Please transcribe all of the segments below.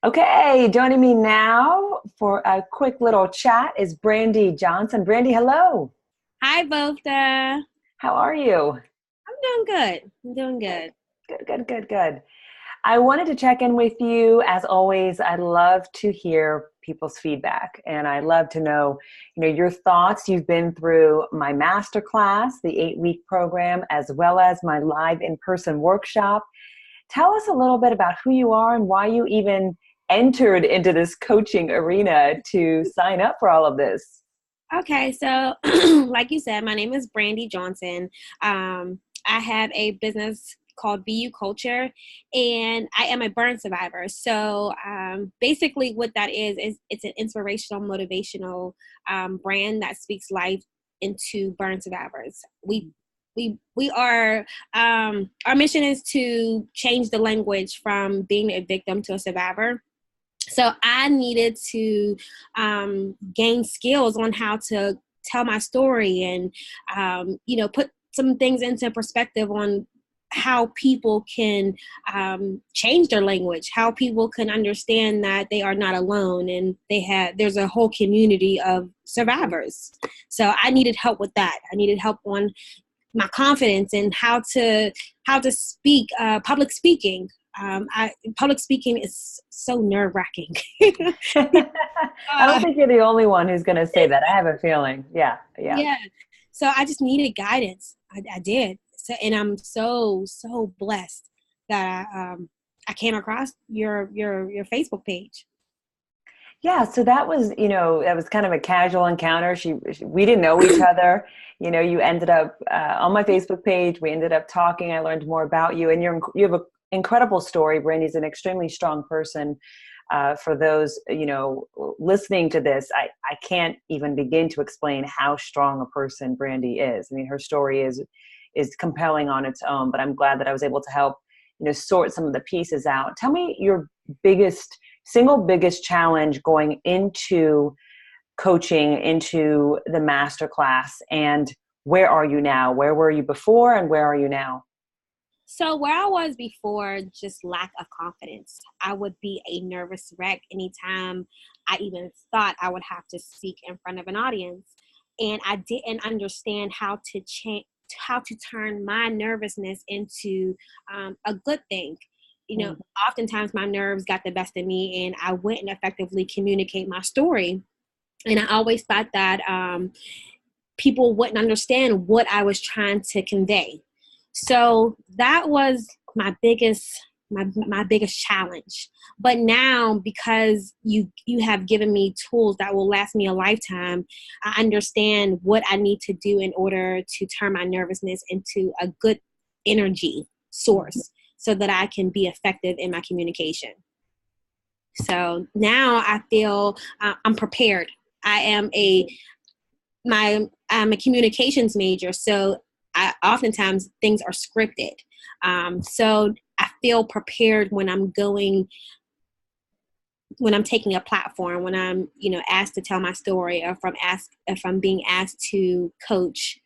Okay, joining me now for a quick little chat is Brandi Johnson. Brandi, hello. Hi, Bofta. How are you? I'm doing good. I'm doing Good, good. good. I wanted to check in with you. As always, I love to hear people's feedback, and I love to know, your thoughts. You've been through my masterclass, the 8-week program, as well as my live in-person workshop. Tell us a little bit about who you are and why you even entered into this coaching arena to sign up for all of this. Okay, so like you said, my name is Brandi Johnson. I have a business called BU Culture, and I am a burn survivor. So basically, what that is it's an inspirational, motivational brand that speaks life into burn survivors. We are our mission is to change the language from being a victim to a survivor. So I needed to gain skills on how to tell my story and, put some things into perspective on how people can change their language, how people can understand that they are not alone and there's a whole community of survivors. So I needed help with that. I needed help on my confidence and how to speak, public speaking. Public speaking is so nerve wracking. I don't think you're the only one who's going to say that. I have a feeling. Yeah, yeah. Yeah. So I just needed guidance. I did. So, and I'm so blessed that I came across your Facebook page. Yeah, so that was kind of a casual encounter. We didn't know each other. You ended up on my Facebook page. We ended up talking. I learned more about you, and you have an incredible story. Brandy's an extremely strong person. For those listening to this, I can't even begin to explain how strong a person Brandy is. I mean, her story is compelling on its own. But I'm glad that I was able to help sort some of the pieces out. Tell me your single biggest challenge going into coaching, into the masterclass, and where are you now? Where were you before, and where are you now? So where I was before, just lack of confidence. I would be a nervous wreck anytime I even thought I would have to speak in front of an audience. And I didn't understand how to change, how to turn my nervousness into a good thing. Oftentimes my nerves got the best of me and I wouldn't effectively communicate my story. And I always thought that people wouldn't understand what I was trying to convey. So that was my biggest challenge. But now, because you have given me tools that will last me a lifetime, I understand what I need to do in order to turn my nervousness into a good energy source so that I can be effective in my communication. So now I feel I'm prepared. I am I'm a communications major, so oftentimes things are scripted. So I feel prepared when I'm taking a platform, when I'm, asked to tell my story, or if I'm being asked to coach,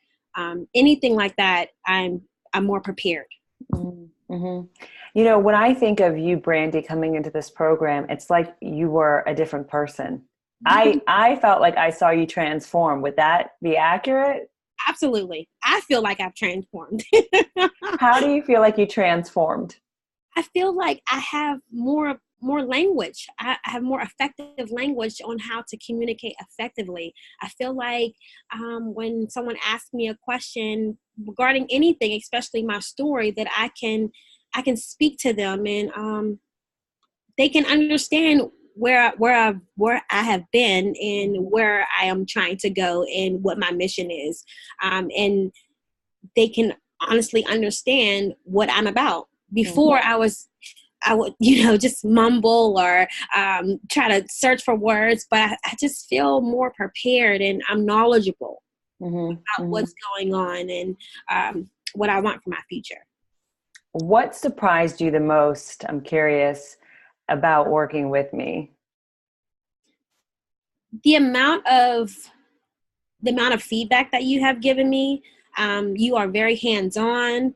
anything like that, I'm more prepared. Mm-hmm. When I think of you, Brandy, coming into this program, it's like you were a different person. I felt like I saw you transform. Would that be accurate? Absolutely. I feel like I've transformed. How do you feel like you transformed? I feel like I have more language. I have more effective language on how to communicate effectively. I feel like when someone asks me a question regarding anything, especially my story, that I can speak to them and they can understand where I have been and where I am trying to go and what my mission is, and they can honestly understand what I'm about. Before I would, just mumble or try to search for words, but I just feel more prepared and I'm knowledgeable about what's going on and what I want for my future. What surprised you the most? I'm curious about working with me. The amount of feedback that you have given me. You are very hands-on.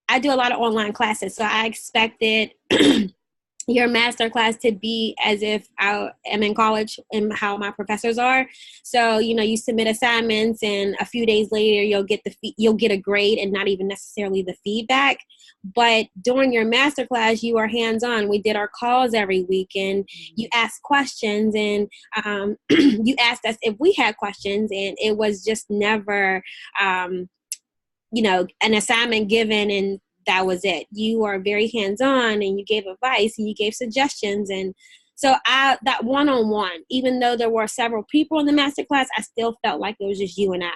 I do a lot of online classes, so I expected your master class to be as if I am in college and how my professors are. So, you submit assignments and a few days later you'll get a grade and not even necessarily the feedback. But during your master class, you are hands-on. We did our calls every week and you asked questions and you asked us if we had questions, and it was just never, an assignment given and that was it. You are very hands-on and you gave advice and you gave suggestions. And so that one-on-one, even though there were several people in the masterclass, I still felt like it was just you and I.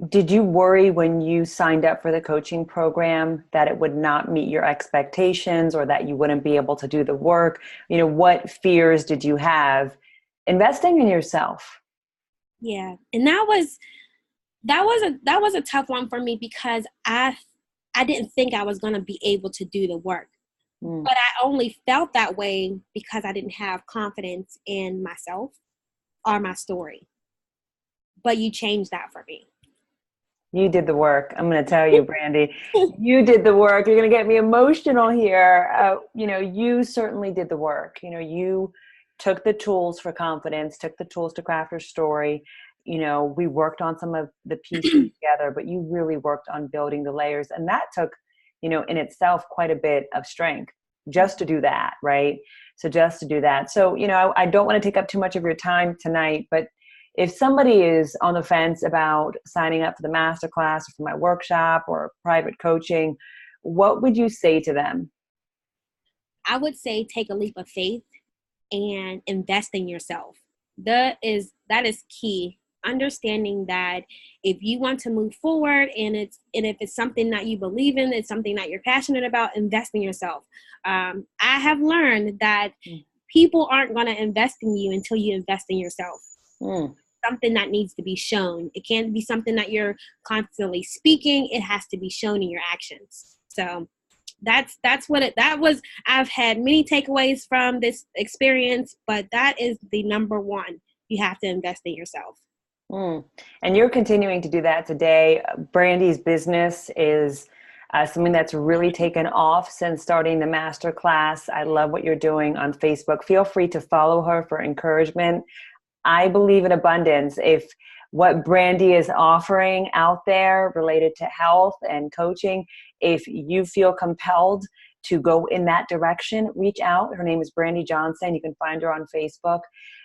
Did you worry when you signed up for the coaching program that it would not meet your expectations or that you wouldn't be able to do the work? What fears did you have investing in yourself? Yeah. And that was a tough one for me because I didn't think I was going to be able to do the work. But I only felt that way because I didn't have confidence in myself or my story. But you changed that for me. You did the work. I'm going to tell you, Brandi, you did the work. You're going to get me emotional here. You certainly did the work. You took the tools for confidence, took the tools to craft your story. We worked on some of the pieces together, but you really worked on building the layers. And that took, in itself, quite a bit of strength just to do that, right? So just to do that. So, I don't want to take up too much of your time tonight, but if somebody is on the fence about signing up for the masterclass or for my workshop or private coaching, what would you say to them? I would say take a leap of faith and invest in yourself. That is key. Understanding that if you want to move forward and if it's something that you believe in, it's something that you're passionate about, invest in yourself. I have learned that people aren't going to invest in you until you invest in yourself. Something that needs to be shown. It can't be something that you're constantly speaking. It has to be shown in your actions. So that's what that was. I've had many takeaways from this experience, but that is the number one. You have to invest in yourself. And you're continuing to do that today. Brandi's business is something that's really taken off since starting the masterclass. I love what you're doing on Facebook. Feel free to follow her for encouragement. I believe in abundance. If what Brandi is offering out there related to health and coaching, if you feel compelled to go in that direction, reach out. Her name is Brandi Johnson. You can find her on Facebook.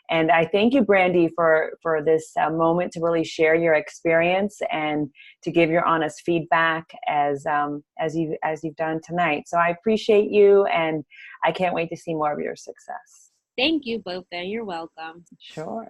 And I thank you, Brandi, for this moment to really share your experience and to give your honest feedback as you've done tonight. So I appreciate you, and I can't wait to see more of your success. Thank you, Bofta. You're welcome. Sure.